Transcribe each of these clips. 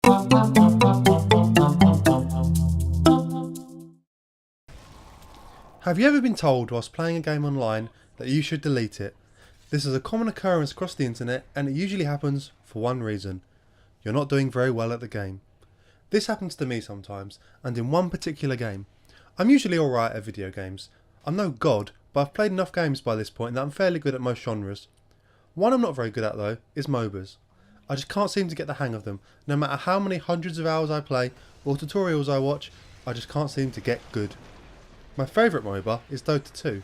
Have you ever been told whilst playing a game online that you should delete it? This is a common occurrence across the internet, and it usually happens for one reason: you're not doing very well at the game. This happens to me sometimes, and in one particular game. I'm usually alright at video games. I'm no god, but I've played enough games by this point that I'm fairly good at most genres. One I'm not very good at though is MOBAs. I just can't seem to get the hang of them. No matter how many hundreds of hours I play or tutorials I watch, I just can't seem to get good. My favourite MOBA is Dota 2.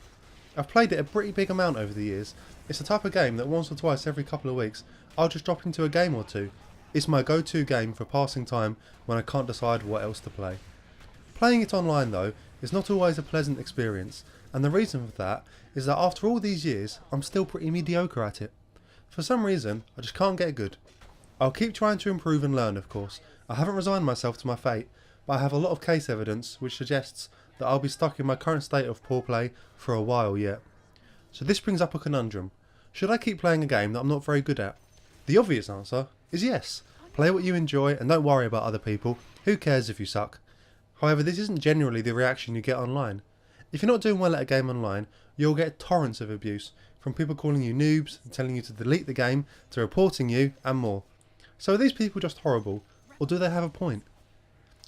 I've played it a pretty big amount over the years. It's the type of game that once or twice every couple of weeks I'll just drop into a game or two. It's my go-to game for passing time when I can't decide what else to play. Playing it online though is not always a pleasant experience, and the reason for that is that after all these years I'm still pretty mediocre at it. For some reason I just can't get good. I'll keep trying to improve and learn, of course. I haven't resigned myself to my fate, but I have a lot of case evidence which suggests that I'll be stuck in my current state of poor play for a while yet. So this brings up a conundrum. Should I keep playing a game that I'm not very good at? The obvious answer is yes. Play what you enjoy and don't worry about other people. Who cares if you suck? However, this isn't generally the reaction you get online. If you're not doing well at a game online, you'll get torrents of abuse, from people calling you noobs, telling you to delete the game, to reporting you, and more. So are these people just horrible, or do they have a point?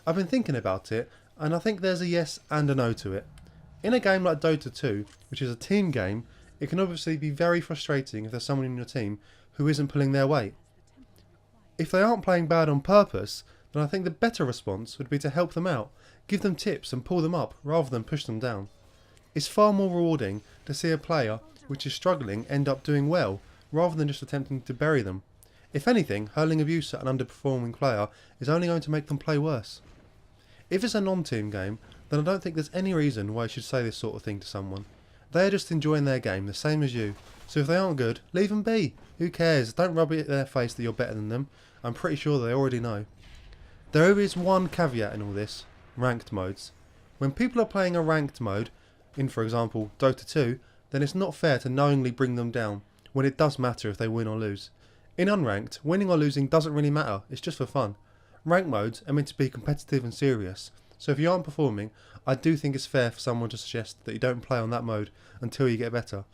I've been thinking about it, and I think there's a yes and a no to it. In a game like Dota 2, which is a team game, it can obviously be very frustrating if there's someone in your team who isn't pulling their weight. If they aren't playing bad on purpose, then I think the better response would be to help them out, give them tips and pull them up rather than push them down. It's far more rewarding to see a player which is struggling end up doing well, rather than just attempting to bury them. If anything, hurling abuse at an underperforming player is only going to make them play worse. If it's a non-team game, then I don't think there's any reason why you should say this sort of thing to someone. They are just enjoying their game the same as you, so if they aren't good, leave them be. Who cares? Don't rub it in their face that you're better than them. I'm pretty sure they already know. There is one caveat in all this: ranked modes. When people are playing a ranked mode, in for example Dota 2, then it's not fair to knowingly bring them down, when it does matter if they win or lose. In unranked, winning or losing doesn't really matter, it's just for fun. Ranked modes are meant to be competitive and serious, so if you aren't performing, I do think it's fair for someone to suggest that you don't play on that mode until you get better.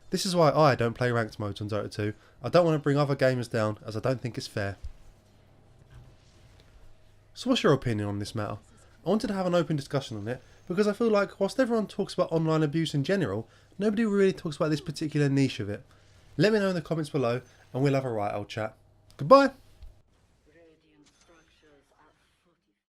This is why I don't play ranked modes on Dota 2. I don't want to bring other gamers down, as I don't think it's fair. So what's your opinion on this matter? I wanted to have an open discussion on it, because I feel like whilst everyone talks about online abuse in general, nobody really talks about this particular niche of it. Let me know in the comments below, and we'll have a right old chat. Goodbye!